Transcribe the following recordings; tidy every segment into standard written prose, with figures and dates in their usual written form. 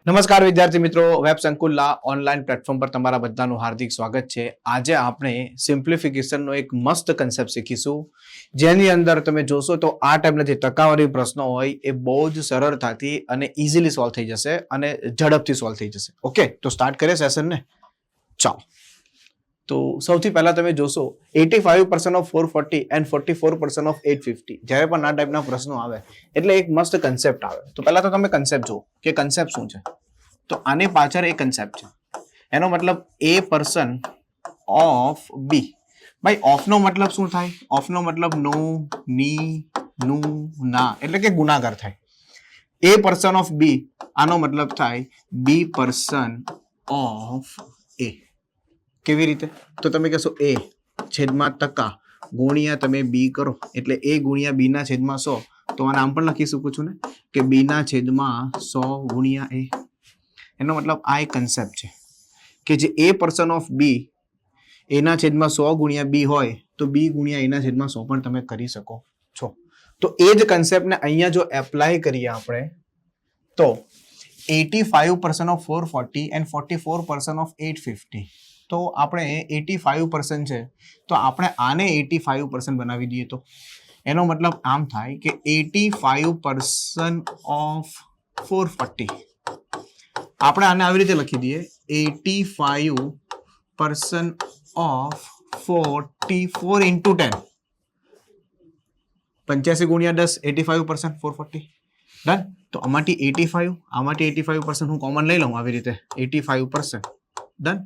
નમસ્કાર વિદ્યાર્થી મિત્રો, વેબ સંકુલના ઓનલાઈન પ્લેટફોર્મ પર તમારા બધાનું હાર્દિક સ્વાગત છે. આજે આપણે સિમ્પ્લિફિકેશનનો એક મસ્ત કન્સેપ્ટ શીખીશું, જેની અંદર તમે જોશો તો આ ટાઈપના જે ટકાવારી પ્રશ્નો હોય એ બહુ જ સરળતાથી અને ઇઝીલી સોલ્વ થઈ જશે અને ઝડપથી સોલ્વ થઈ જશે. ઓકે, તો સ્ટાર્ટ કરીએ સેશનને. ચાલો, તો સૌથી પહેલા તમે જોશો 85% ઓફ 440 એન્ડ 44% ઓફ 850. જ્યારે પણ આ ટાઈપના પ્રશ્નો આવે એટલે એક મસ્ત કન્સેપ્ટ આવે. તો પહેલા તો તમે કન્સેપ્ટ જુઓ કે કન્સેપ્ટ શું છે. તો આની પાછળ એક કન્સેપ્ટ છે, એનો મતલબ a પર્સન ઓફ b. ભાઈ ઓફ નો મતલબ શું થાય? ઓફ નો મતલબ નો, ની, નું, ના, એટલે કે ગુણાકાર થાય. a પર્સન ઓફ b આનો મતલબ થાય b પર્સન ઓફ a. કેવી રીતે? તો તમે કહેશો a છેદમાં ટકા ગુણ્યા તમે b કરો એટલે a ગુણ્યા b ના છેદમાં 100. તો આ નામ પણ લખી શકું છું ને કે b ના છેદમાં 100 ગુણ્યા a. એનો મતલબ આ એક કન્સેપ્ટ છે કે જે a પર્સન ઓફ b એના છેદમાં 100 ગુણ્યા b હોય તો b ગુણ્યા એના છેદમાં 100 પણ તમે કરી શકો છો. તો એ જ કન્સેપ્ટને અહીંયા જો એપ્લાય કરીએ આપણે તો 85% ઓફ 440 એન્ડ 44% ઓફ 850. તો આપણે 85% છે તો આપણે આને 85% બનાવી દઈએ તો એનો મતલબ આમ થાય કે 85% ઓફ 440. આપણે આને આવી રીતે લખી દઈએ 85% ઓફ 44 into 10. 85 ગુણ્યા 10 85% 440. ડન. તો આમાંથી 85% હું કોમન લઈ લઉં આવી રીતે 85%. ડન.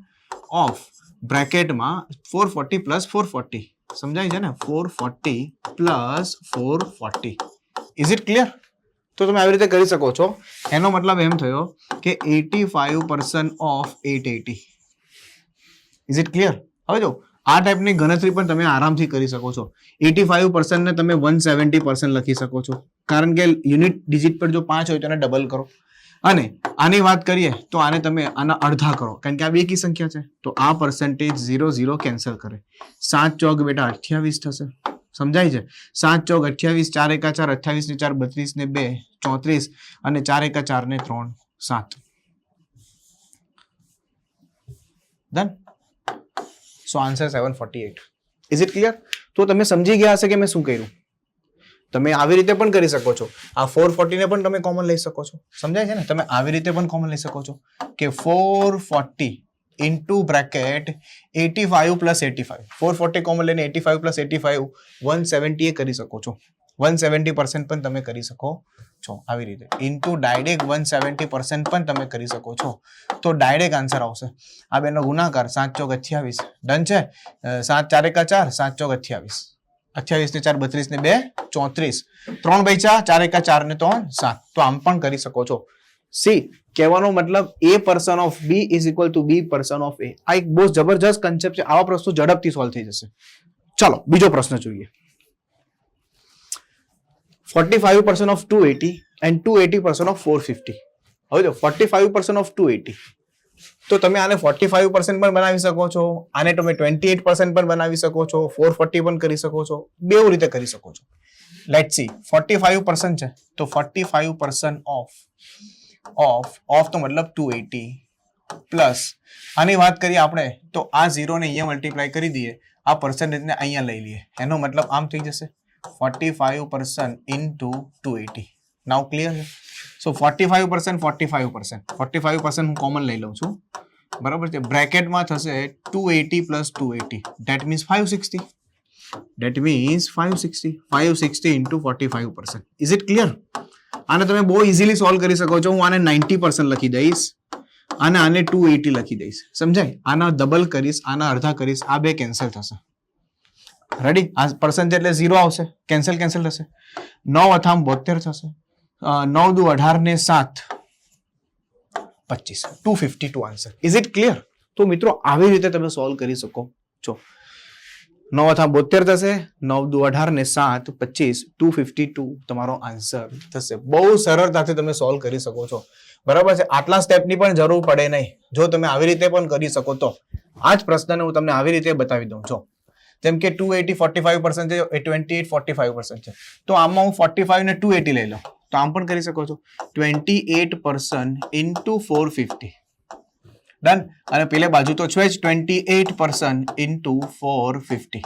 ઓફ બ્રેકેટમાં 440 પ્લસ 440. સમજાય છે ને? 440 પ્લસ 440. Is it clear? તો તમે આવી રીતે કરી શકો છો. એનો મતલબ એમ થયો કે 85% ઓફ 880. Is it clear? હવે જો આ ટાઈપની ગણતરી પણ તમે આરામથી કરી શકો છો. 85% ને તમે 170% લખી શકો છો, કારણ કે યુનિટ ડિજિટ પર જો 5 હોય તો એને ડબલ કરો. અને આની વાત કરીએ તો આને તમે આના અડધા કરો, કારણ કે આ બેકી સંખ્યા છે. તો આ પર્સન્ટેજ 0 0 કેન્સલ કરે. 7 ચોક બેટા 28 થશે. સમજાય છે? 7 ચોક 28, 4 એકા 4, 28 ને 4 32 ને 2 34 અને 4 એકા 4 ને 3 7. Done. So answer 748. Is it clear? તો તમે સમજી ગયા હશે કે મેં શું કર્યું. તમે આવી રીતે પણ કરી શકો છો. આ 440 ને પણ તમે કોમન લઈ શકો છો. સમજાય છે ને? તમે આવી રીતે પણ કોમન લઈ શકો છો કે 440 ઇન્ટુ બ્રેકેટ 85 પ્લસ 85. 440 કોમન લઈને 85 પ્લસ 85 170 એ કરી શકો છો. 170% પણ તમે કરી શકો છો આવી રીતે. ઇન્ટુ ડાયરેક્ટ 170% પણ તમે કરી શકો છો. તો ડાયરેક્ટ આન્સર આવશે આ બેનો ગુણાકાર 7 ચોક 28. ડન છે? 7 4 એકા 4, 7 ચોક 28, 28 ને 4 32 ને 2 34, 3 બાય 4 એકા 4 ને 3 7. તો આમ પણ કરી શકો છો. સી કહેવાનો મતલબ a person of b is equal to b person of a. આ એક બહુ જબરજસ્ત કન્સેપ્ટ છે. આવા પ્રશ્નો ઝડપથી સોલ્વ થઈ જશે. ચાલો બીજો પ્રશ્ન જોઈએ. 45% ઓફ 280 એન્ડ 280% ઓફ 450. હવે જો 45% ઓફ 280 તો તમે આને 45% પણ બનાવી શકો છો, આને તમે 28% પણ બનાવી શકો છો, 440 પણ કરી શકો છો. બેવ રીતે કરી શકો છો. લેટ્સ સી 45% છે તો 45% ઓફ તો મતલબ 280 પ્લસ આની વાત કરીએ આપણે તો આ 0 ને અહીંયા મલ્ટીપ્લાય કરી દઈએ, આ પર્સન્ટેજને અહીંયા લઈ લઈએ. એનો મતલબ આમ થઈ જશે 45% ઇન્ટુ 280. નાઉ ક્લિયર છે? સો 45% હું કોમન લઈ લઉં છું. બરાબર છે? બ્રેકેટમાં થશે 280 plus 280. That means 560. That means 560 into 45%. Is it clear? આને તમે બહુ ઇઝીલી સોલ્વ કરી શકો છો. હું આને 90% લખી દઈશ અને આને 280 લખી દઈશ. સમજાય? આના ડબલ કરીશ, આના અડધા કરીશ, આ બે કેન્સલ થશે. રેડી? આ પર્સન્ટેજ એટલે 0 આવશે, કેન્સલ થશે. 9 અથામ 72 થશે. 9 દુ 18 ને 7 25. 252 આન્સર. Is it clear? તો મિત્રો આવી રીતે તમે સોલ્વ કરી શકો છો. 9 અથામ 72 થશે, 9 દુ 18 ને 7 25, 252 તમારો આન્સર થશે. બહુ સરળતાથી તમે સોલ્વ કરી શકો છો. બરાબર છે? આટલા સ્ટેપની પણ જરૂર પડે નહીં. જો તમે આવી રીતે પણ કરી શકો તો આ જ પ્રશ્નને હું તમને આવી રીતે બતાવી દઉં છું. જેમ કે 280 45% છે, 28 45% છે. તો આમાં હું 45 ને 280 લઈ લઉં તો તો આમ પણ કરી શકો છો 28% ઇન્ટુ 450 ડન. અને પેલે બાજુ તો છે જ 28% ઇન્ટુ 450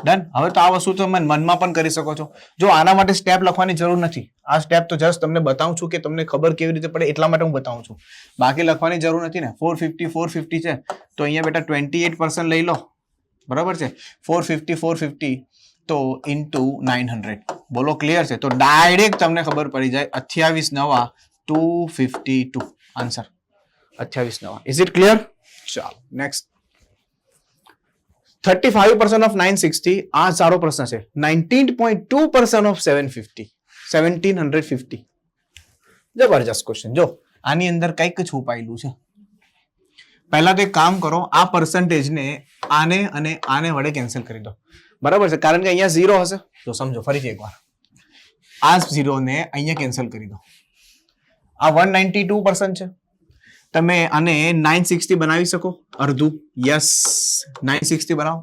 ડન. હવે તો આ વસ્તુ તમે મનમાં પણ કરી શકો છો. જો આના માટે સ્ટેપ લખવાની જરૂર નથી, આ સ્ટેપ તો જસ્ટ તમને બતાવું છું કે તમને ખબર કેવી રીતે પડે એટલા માટે હું બતાવું છું, બાકી લખવાની જરૂર નથી ને. 450 છે તો અહીંયા બેટા 28% લઈ લો, બરાબર છે. 450 તો ઇન્ટુ 900. બોલો ક્લિયર છે? તો ડાયરેક્ટ તમને ખબર પડી જાય 28 નવા 252 આન્સર 28 નવા. Is it clear? ચાલો નેક્સ્ટ. 35% ઓફ 960 આ સારો પ્રશ્ન છે. 19.2% ઓફ 1750. જબરજસ્ત ક્વેશ્ચન. જો આની અંદર કંઈક છુપાયેલું છે. પહેલા તો એક કામ કરો, આ પર્સન્ટેજને આને અને આને વડે કેન્સલ કરી દો, બરાબર છે. કારણ કે અહીંયા 0 હશે. તો સમજો ફરીથી એકવાર, આ 0 ને અહીંયા કેન્સલ કરી દો. આ 192% છે. તમે આને 960 બનાવી શકો અડધું? યસ, 960 બનાવો.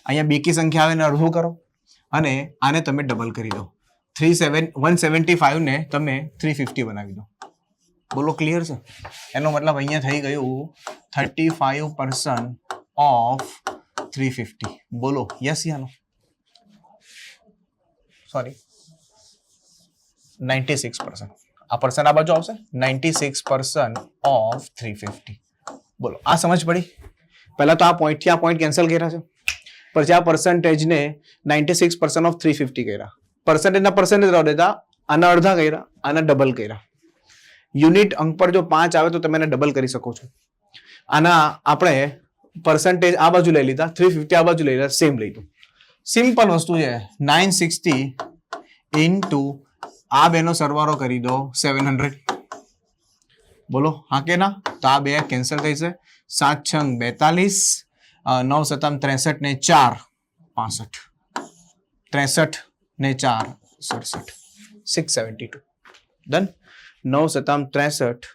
અહીંયા બેકી સંખ્યા આવે ને અડધું કરો અને આને તમે ડબલ કરી દો. 175 ને તમે 350 બનાવી દો. બોલો ક્લિયર છે? એનો મતલબ અહીંયા થઈ ગયું 35% ઓફ 350. બોલો યસ યાનો? સોરી 96%. આ પર્સન આ બાજુ આવશે. 96% ઓફ 350. બોલો આ સમજ પડી? પહેલા તો આ પોઈન્ટ થી આ પોઈન્ટ કેન્સલ કર્યા છે, પછી આ પર્સન્ટેજને 96% ઓફ 350 કર્યા. પર્સન્ટેજના પર્સન્ટેજ રહો દેતા, આના અડધા કર્યા, આના ડબલ કર્યા. યુનિટ અંક પર જો 5 આવે તો તમે એને ડબલ કરી શકો છો. આના આપણે પર્સન્ટેજ આ બાજુ લઈ લીધા, 350 આ બાજુ લઈ લીધા, સેમ લીધું. સિમ્પલ વસ્તુ છે. 960 ઇન્ટુ આ બેનો સરવાળો કરી દો 700. બોલો હા કે ના? તો આ બે કેન્સલ થઈ છે. 7 6 42, 9 7 63 ને 4 65, 63 ને 4 67, 672. ડન. 9 7 63,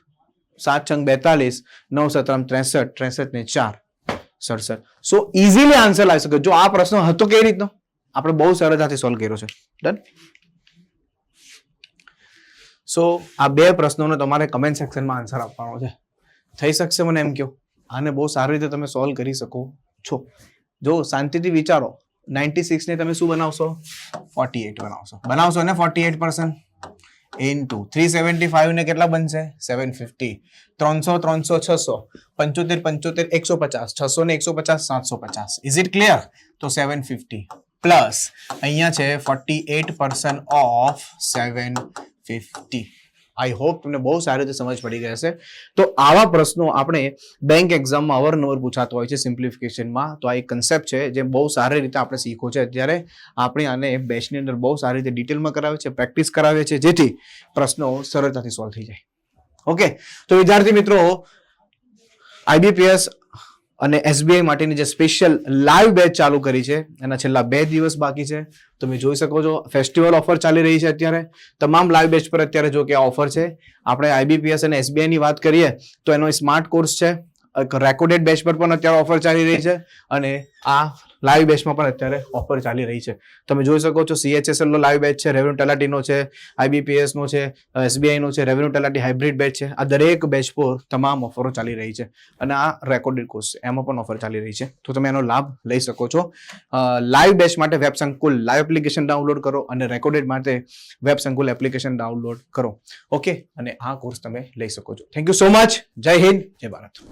7 6 42, 9 7 63, 63 ને 4 67. સો ઇઝીલી આન્સર લાવી શકો. જો આ પ્રશ્ન હતો કેવી રીતનો, આપણે બહુ સરળતાથી સોલ્વ કર્યો છે. ડન. સો આ બે પ્રશ્નોનો તમારે કમેન્ટ સેક્શનમાં આન્સર આપવાનો છે. થઈ શકશે મને એમ કહો? આને બહુ સારી રીતે તમે સોલ્વ કરી શકો છો. જો શાંતિથી વિચારો, 96 ને તમે શું બનાવશો? 48 બનાવશો ને 48% ઇન્ટુ 375 ને કેટલા બનશે? 750. 300 300 600, 75 75 150, 600 ને 150 750. Is it clear? તો 750 પ્લસ અહીંયા છે 48% ઓફ 750. આઈ હોપ તમને બહુ સારી રીતે સમજ પડી ગઈ હશે. તો આવા પ્રશ્નો આપણે બેંક એક્ઝામમાં અવારનવાર પૂછાતો હોય છે સિમ્પ્લિફિકેશનમાં. તો આ એક કન્સેપ્ટ છે જે બહુ સારી રીતે આપણે શીખો છે. અત્યારે આપણે આને બેચની અંદર બહુ સારી રીતે ડિટેલમાં કરાવે છે, પ્રેક્ટિસ કરાવે છે, જેથી પ્રશ્નો સરળતાથી સોલ્વ થઈ જાય. ઓકે, તો વિદ્યાર્થી મિત્રો, આઈબીપીએસ અને એસબીઆઈ માટેની જે સ્પેશિયલ લાઈવ બેચ ચાલુ કરી છે એના છેલ્લા 2 દિવસ બાકી છે. તમે જોઈ શકો છો ફેસ્ટિવલ ઓફર ચાલી રહી છે અત્યારે તમામ લાઈવ બેચ પર. અત્યારે જો કે આ ઓફર છે. આપણે આઈબીપીએસ અને એસબીઆઈ ની વાત કરીએ તો એનો સ્માર્ટ કોર્સ છે. રેકોર્ડેડ બેચ પર પણ અત્યારે ઓફર ચાલી રહી છે અને આ લાઈવ બેચમાં પણ અત્યારે ઓફર ચાલી રહી છે. તમે જોઈ શકો છો CHSL નો લાઈવ બેચ છે, રેવન્યુ તલાટીનો છે, આઈબીપીએસ નો છે, એસબીઆઈ નો છે, રેવન્યુ તલાટી હાઇબ્રિડ બેચ છે. આ દરેક બેચ પર તમામ ઓફરો ચાલી રહી છે અને આ રેકોર્ડેડ કોર્સ છે એમાં પણ ઓફર ચાલી રહી છે. તો તમે એનો લાભ લઈ શકો છો. લાઈવ બેચ માટે વેબ સંકુલ લાઈવ એપ્લિકેશન ડાઉનલોડ કરો અને રેકોર્ડેડ માટે વેબ સંકુલ એપ્લિકેશન ડાઉનલોડ કરો. ઓકે, અને આ કોર્સ તમે લઈ શકો છો. Thank you so much. જય હિન્દ, જય ભારત.